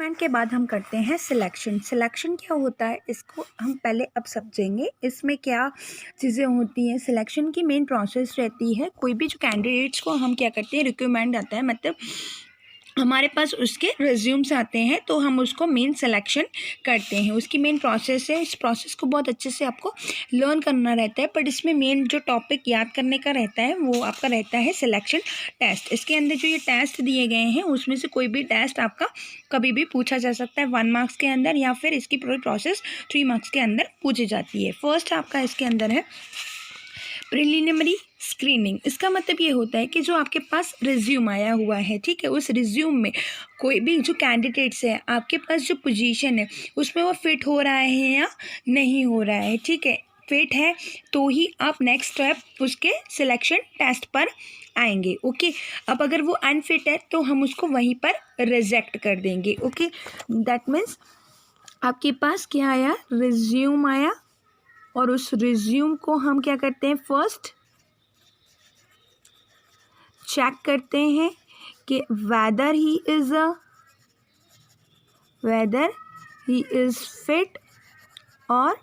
Recruitment के बाद हम करते हैं सिलेक्शन। सिलेक्शन क्या होता है इसको हम पहले अब समझेंगे। इसमें क्या चीज़ें होती हैं। सिलेक्शन की मेन प्रोसेस रहती है, कोई भी जो कैंडिडेट्स को हम क्या करते हैं, रिक्रूटमेंट आता है मतलब हमारे पास उसके रिज्यूम्स आते हैं तो हम उसको मेन सिलेक्शन करते हैं। उसकी मेन प्रोसेस है, इस प्रोसेस को बहुत अच्छे से आपको लर्न करना रहता है। बट इसमें मेन जो टॉपिक याद करने का रहता है वो आपका रहता है सिलेक्शन टेस्ट। इसके अंदर जो ये टेस्ट दिए गए हैं उसमें से कोई भी टेस्ट आपका कभी भी पूछा जा सकता है 1 मार्क्स के अंदर, या फिर इसकी पूरी प्रोसेस 3 मार्क्स के अंदर पूछी जाती है। फर्स्ट आपका इसके अंदर है प्रिलिमिनरी स्क्रीनिंग। इसका मतलब ये होता है कि जो आपके पास रिज्यूम आया हुआ है, ठीक है, उस रिज्यूम में कोई भी जो कैंडिडेट्स है, आपके पास जो पोजीशन है उसमें वो फिट हो रहा है या नहीं हो रहा है। ठीक है, फिट है तो ही आप नेक्स्ट स्टेप उसके सिलेक्शन टेस्ट पर आएंगे। ओके, अब अगर वो अनफिट है तो हम उसको वहीं पर रिजेक्ट कर देंगे। ओके, दैट मीन्स आपके पास क्या आया, रिज्यूम आया, और उस रिज्यूम को हम क्या करते हैं, फर्स्ट चेक करते हैं कि वेदर ही इज फिट और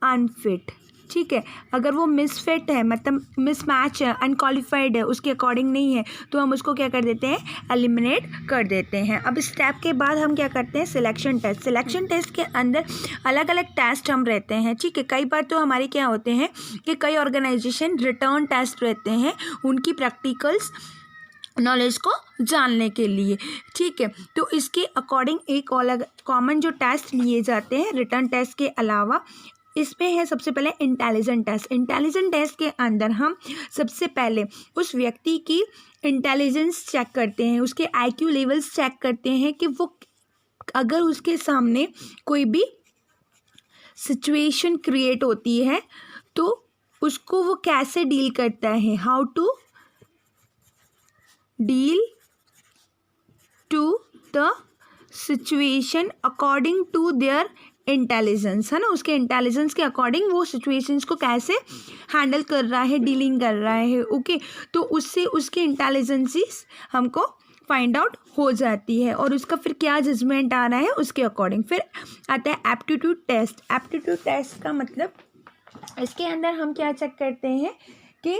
अनफिट। ठीक है, अगर वो मिसफिट है मतलब मिसमैच है, अनक्वालिफाइड है, उसके अकॉर्डिंग नहीं है, तो हम उसको क्या कर देते हैं, एलिमिनेट कर देते हैं। अब इस स्टेप के बाद हम क्या करते हैं, सिलेक्शन टेस्ट। सिलेक्शन टेस्ट के अंदर अलग अलग टेस्ट हम रहते हैं। ठीक है, कई बार तो हमारे क्या होते हैं कि कई ऑर्गेनाइजेशन रिटर्न टेस्ट रहते हैं उनकी प्रैक्टिकल्स नॉलेज को जानने के लिए। ठीक है, तो इसके अकॉर्डिंग एक अलग कॉमन जो टेस्ट लिए जाते हैं रिटर्न टेस्ट के अलावा, इसमें है सबसे पहले इंटेलिजेंट टेस्ट। इंटेलिजेंट टेस्ट के अंदर हम सबसे पहले उस व्यक्ति की इंटेलिजेंस चेक करते हैं, उसके आईक्यू लेवल्स चेक करते हैं कि वो अगर उसके सामने कोई भी सिचुएशन क्रिएट होती है तो उसको वो कैसे डील करता है, how to deal to the situation according to their intelligence, है ना, उसके इंटेलिजेंस के अकॉर्डिंग वो सिचुएशंस को कैसे हैंडल कर रहा है, डीलिंग कर रहा है। ओके, तो उससे उसके इंटेलिजेंसीज हमको फाइंड आउट हो जाती है और उसका फिर क्या जजमेंट आ रहा है उसके अकॉर्डिंग। फिर आता है एप्टीट्यूड टेस्ट। एप्टीट्यूड टेस्ट का मतलब इसके अंदर हम क्या चेक करते हैं कि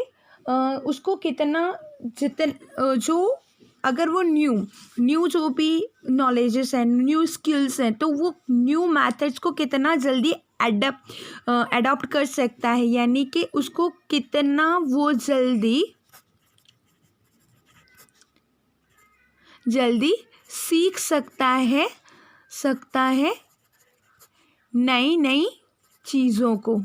उसको कितना जो अगर वो न्यू जो भी नॉलेजेस हैं, न्यू स्किल्स हैं, तो वो न्यू मेथड्स को कितना जल्दी अडॉप्ट कर सकता है, यानी कि उसको कितना वो जल्दी सीख सकता है नई चीज़ों को।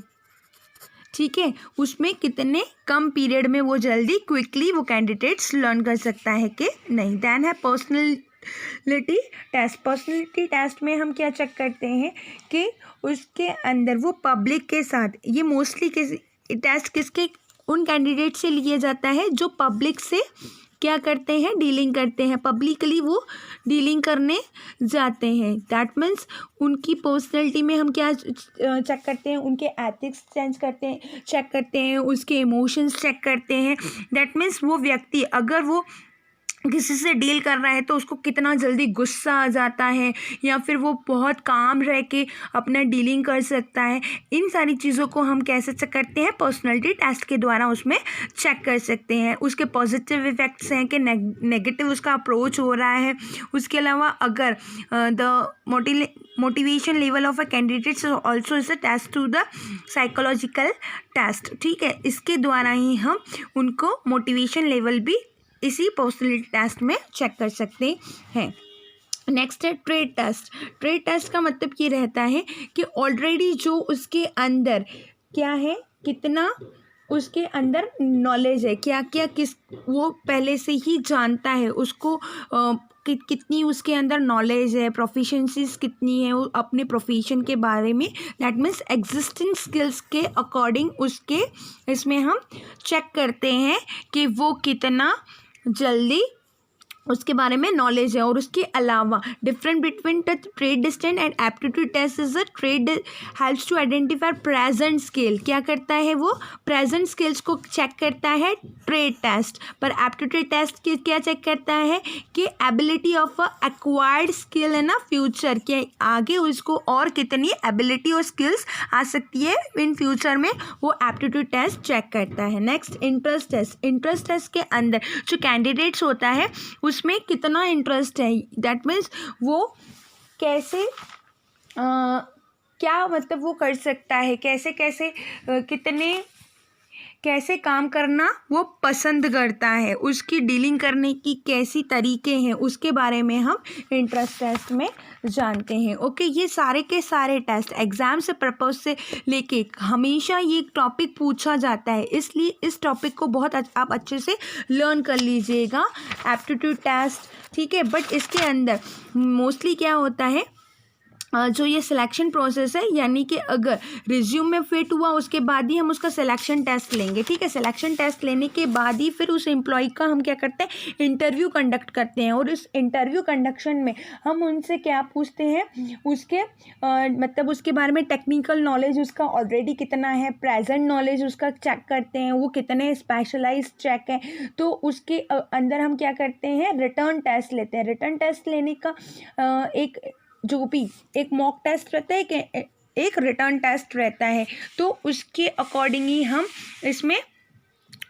ठीक है, उसमें कितने कम पीरियड में वो जल्दी क्विकली वो कैंडिडेट्स लर्न कर सकता है कि नहीं। देन है पर्सनैलिटी टेस्ट। पर्सनैलिटी टेस्ट में हम क्या चेक करते हैं कि उसके अंदर वो पब्लिक के साथ, ये मोस्टली टेस्ट किसके, उन कैंडिडेट से लिए जाता है जो पब्लिक से क्या करते हैं, डीलिंग करते हैं, पब्लिकली वो डीलिंग करने जाते हैं। दैट मीन्स उनकी पर्सनैलिटी में हम क्या चेक करते हैं, उनके एथिक्स चेक करते हैं, उसके इमोशंस चेक करते हैं। दैट मीन्स वो व्यक्ति अगर वो किसी से डील कर रहा है तो उसको कितना जल्दी गुस्सा आ जाता है, या फिर वो बहुत काम रह के अपना डीलिंग कर सकता है। इन सारी चीज़ों को हम कैसे चेक करते हैं, पर्सनैलिटी टेस्ट के द्वारा उसमें चेक कर सकते हैं। उसके पॉजिटिव इफ़ेक्ट्स हैं कि नेगेटिव उसका अप्रोच हो रहा है। उसके अलावा अगर the motivation level of a candidate also is a test to the psychological test. ठीक है, इसके द्वारा ही हम उनको मोटिवेशन लेवल भी इसी पर्सनैलिटी टेस्ट में चेक कर सकते हैं। नेक्स्ट है ट्रेड टेस्ट। ट्रेड टेस्ट का मतलब ये रहता है कि ऑलरेडी जो उसके अंदर क्या है, कितना उसके अंदर नॉलेज है, क्या किस वो पहले से ही जानता है, उसको कितनी उसके अंदर नॉलेज है, प्रोफिशिएंसीज कितनी है अपने प्रोफेशन के बारे में। दैट मीन्स एग्जिस्टिंग स्किल्स के अकॉर्डिंग उसके इसमें हम चेक करते हैं कि वो कितना जल्दी उसके बारे में नॉलेज है। और उसके अलावा different between the trade distance and aptitude test is a trade helps to identify present skill. क्या करता है वो? प्रेजेंट स्किल्स को चेक करता है ट्रेड टेस्ट। पर एप्टीट्यूड टेस्ट क्या चेक करता है कि एबिलिटी ऑफ एक्वायर्ड स्किल है ना फ्यूचर, के आगे उसको और कितनी एबिलिटी और स्किल्स आ सकती है इन फ्यूचर में, वो एप्टीट्यूड टेस्ट चेक करता है। Next interest test. Interest test के अंदर जो कैंडिडेट्स होता है उसमें कितना इंटरेस्ट है, दैट मीन्स वो कैसे क्या मतलब वो कर सकता है, कैसे कैसे कितने कैसे काम करना वो पसंद करता है, उसकी डीलिंग करने की कैसी तरीके हैं, उसके बारे में हम इंटरेस्ट टेस्ट में जानते हैं। ओके, ये सारे के सारे टेस्ट एग्ज़ाम से पर्पज से लेके हमेशा ये टॉपिक पूछा जाता है, इसलिए इस टॉपिक को बहुत आप अच्छे से लर्न कर लीजिएगा। एप्टीट्यूड टेस्ट, ठीक है। बट इसके अंदर मोस्टली क्या होता है, जो ये सिलेक्शन प्रोसेस है, यानी कि अगर रिज्यूम में फिट हुआ उसके बाद ही हम उसका सिलेक्शन टेस्ट लेंगे, ठीक है। सिलेक्शन टेस्ट लेने के बाद ही फिर उस एम्प्लॉय का हम क्या करते हैं, इंटरव्यू कंडक्ट करते हैं। और इस इंटरव्यू कंडक्शन में हम उनसे क्या पूछते हैं, उसके मतलब उसके बारे में टेक्निकल नॉलेज उसका ऑलरेडी कितना है, प्रेजेंट नॉलेज उसका चेक करते हैं, वो कितने स्पेशलाइज चेक है। तो उसके अंदर हम क्या करते हैं, रिटर्न टेस्ट लेते हैं। रिटर्न टेस्ट लेने का एक जो भी एक मॉक टेस्ट रहता है कि एक रिटर्न टेस्ट रहता है, तो उसके अकॉर्डिंग ही हम इसमें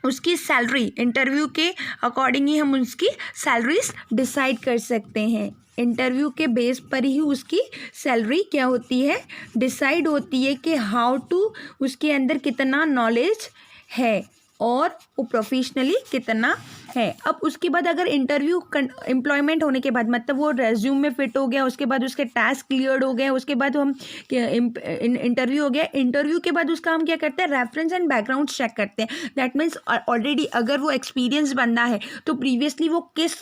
उसकी सैलरी, इंटरव्यू के अकॉर्डिंग ही हम उसकी सैलरीज डिसाइड कर सकते हैं। इंटरव्यू के बेस पर ही उसकी सैलरी क्या होती है, डिसाइड होती है कि हाउ टू उसके अंदर कितना नॉलेज है और वो प्रोफेशनली कितना है। अब उसके बाद अगर इंटरव्यू एम्प्लॉयमेंट होने के बाद मतलब वो रेज्यूम में फिट हो गया, उसके बाद उसके टास्क क्लियर हो गए, उसके बाद हम इंटरव्यू हो गया, इंटरव्यू के बाद उसका हम क्या करते हैं, रेफरेंस एंड बैकग्राउंड चेक करते हैं। दैट मीन्स ऑलरेडी अगर वो एक्सपीरियंस बंदा है तो प्रीवियसली वो किस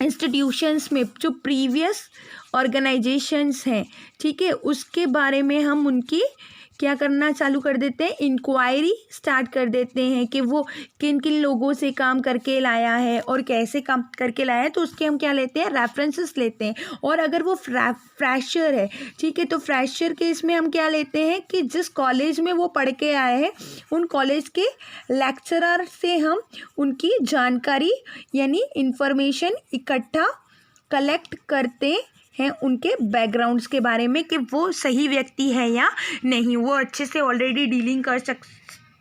इंस्टीट्यूशंस में, जो प्रीवियस ऑर्गेनाइजेशंस हैं, ठीक है, उसके बारे में हम उनकी क्या करना चालू कर देते हैं, इंक्वायरी स्टार्ट कर देते हैं कि वो किन किन लोगों से काम करके लाया है और कैसे काम करके लाया है। तो उसके हम क्या लेते हैं, रेफरेंसेस लेते हैं। और अगर वो फ्रेशर है, ठीक है, तो फ्रेशर के इसमें हम क्या लेते हैं कि जिस कॉलेज में वो पढ़ के आए हैं उन कॉलेज के लेक्चरर से हम उनकी जानकारी यानी इंफॉर्मेशन इकट्ठा कलेक्ट करते हैं, उनके बैकग्राउंड्स के बारे में कि वो सही व्यक्ति है या नहीं, वो अच्छे से ऑलरेडी डीलिंग कर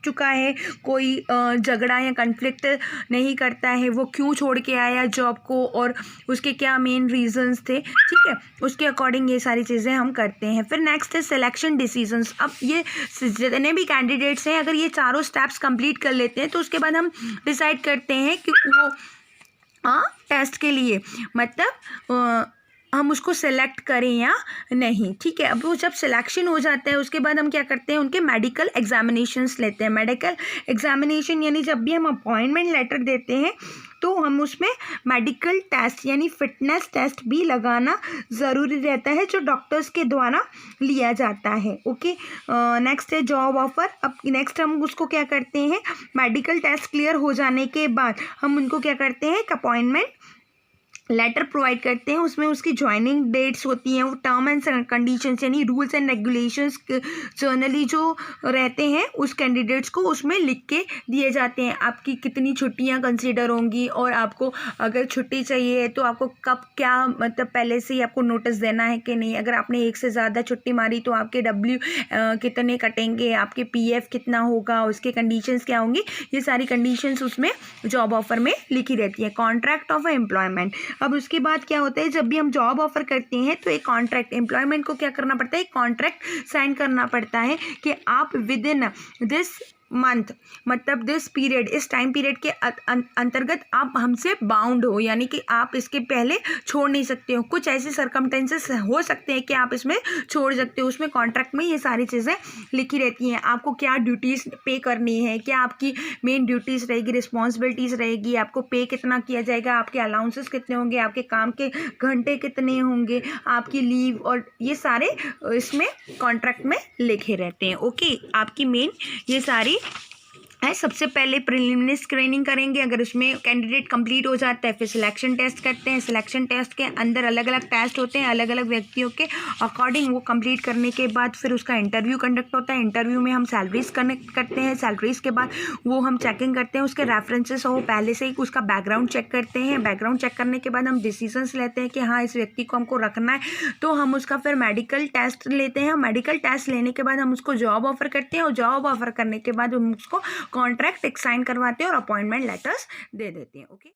चुका है, कोई झगड़ा या कन्फ्लिक्ट नहीं करता है, वो क्यों छोड़ के आया जॉब को और उसके क्या मेन रीजंस थे, ठीक है, उसके अकॉर्डिंग ये सारी चीज़ें हम करते हैं। फिर नेक्स्ट है सिलेक्शन डिसीजंस। अब ये जितने भी कैंडिडेट्स हैं अगर ये चारों स्टेप्स कंप्लीट कर लेते हैं तो उसके बाद हम डिसाइड करते हैं कि वो टेस्ट के लिए मतलब हम उसको सेलेक्ट करें या नहीं, ठीक है। अब वो जब सिलेक्शन हो जाता है उसके बाद हम क्या करते हैं, उनके मेडिकल एग्जामिनेशंस लेते हैं। मेडिकल एग्जामिनेशन यानी जब भी हम अपॉइंटमेंट लेटर देते हैं तो हम उसमें मेडिकल टेस्ट यानी फिटनेस टेस्ट भी लगाना ज़रूरी रहता है, जो डॉक्टर्स के द्वारा लिया जाता है। ओके, नेक्स्ट है जॉब ऑफर। अब नेक्स्ट हम उसको क्या करते हैं, मेडिकल टेस्ट क्लियर हो जाने के बाद हम उनको क्या करते हैं, एक अपॉइंटमेंट लेटर प्रोवाइड करते हैं। उसमें उसकी ज्वाइनिंग डेट्स होती हैं, वो टर्म एंड कंडीशंस यानी रूल्स एंड रेगुलेशंस जर्नली जो रहते हैं उस कैंडिडेट्स को उसमें लिख के दिए जाते हैं। आपकी कितनी छुट्टियां कंसीडर होंगी और आपको अगर छुट्टी चाहिए तो आपको कब क्या मतलब पहले से ही आपको नोटिस देना है कि नहीं। अगर आपने एक से ज़्यादा छुट्टी मारी तो आपके डब्ल्यू कितने कटेंगे, आपके PF कितना होगा, उसके कंडीशंस क्या होंगी, ये सारी कंडीशंस उसमें जॉब ऑफर में लिखी रहती है। Contract of employment. अब उसके बाद क्या होता है, जब भी हम जॉब ऑफर करते हैं तो एक कॉन्ट्रैक्ट, एम्प्लॉयमेंट को क्या करना पड़ता है, एक कॉन्ट्रैक्ट साइन करना पड़ता है कि आप विद इन दिस मंथ मतलब दिस पीरियड, इस टाइम पीरियड के अंतर्गत आप हमसे बाउंड हो, यानी कि आप इसके पहले छोड़ नहीं सकते हो। कुछ ऐसे सर्कमटेंसेस हो सकते हैं कि आप इसमें छोड़ सकते हो। उसमें कॉन्ट्रैक्ट में ये सारी चीज़ें लिखी रहती हैं। आपको क्या ड्यूटीज़ पे करनी है, क्या आपकी मेन ड्यूटीज़ रहेगी, रिस्पॉन्सिबिलिटीज़ रहेगी, आपको पे कितना किया जाएगा, आपके अलाउंसेस कितने होंगे, आपके काम के घंटे कितने होंगे, आपकी लीव, और ये सारे इसमें कॉन्ट्रैक्ट में लिखे रहते हैं। ओके, आपकी मेन ये सारी है। सबसे पहले प्रिलिमिनरी स्क्रीनिंग करेंगे, अगर उसमें कैंडिडेट कंप्लीट हो जाता है फिर सिलेक्शन टेस्ट करते हैं। सिलेक्शन टेस्ट के अंदर अलग अलग टेस्ट होते हैं अलग अलग व्यक्तियों के अकॉर्डिंग। वो कंप्लीट करने के बाद फिर उसका इंटरव्यू कंडक्ट होता है। इंटरव्यू में हम सैलरीज कनेक्ट करते हैं। सैलरीज के बाद वो हम चेकिंग करते हैं उसके रेफरेंसेस हो, पहले से ही उसका बैकग्राउंड चेक करते हैं। बैकग्राउंड चेक करने के बाद हम डिसीजंस लेते हैं कि हाँ इस व्यक्ति को हमको रखना है, तो हम उसका फिर मेडिकल टेस्ट लेते हैं। मेडिकल टेस्ट लेने के बाद हम उसको जॉब ऑफर करते हैं और जॉब ऑफर करने के बाद हम उसको कॉन्ट्रैक्ट साइन करवाते हैं और अपॉइंटमेंट लेटर्स दे देते हैं। ओके।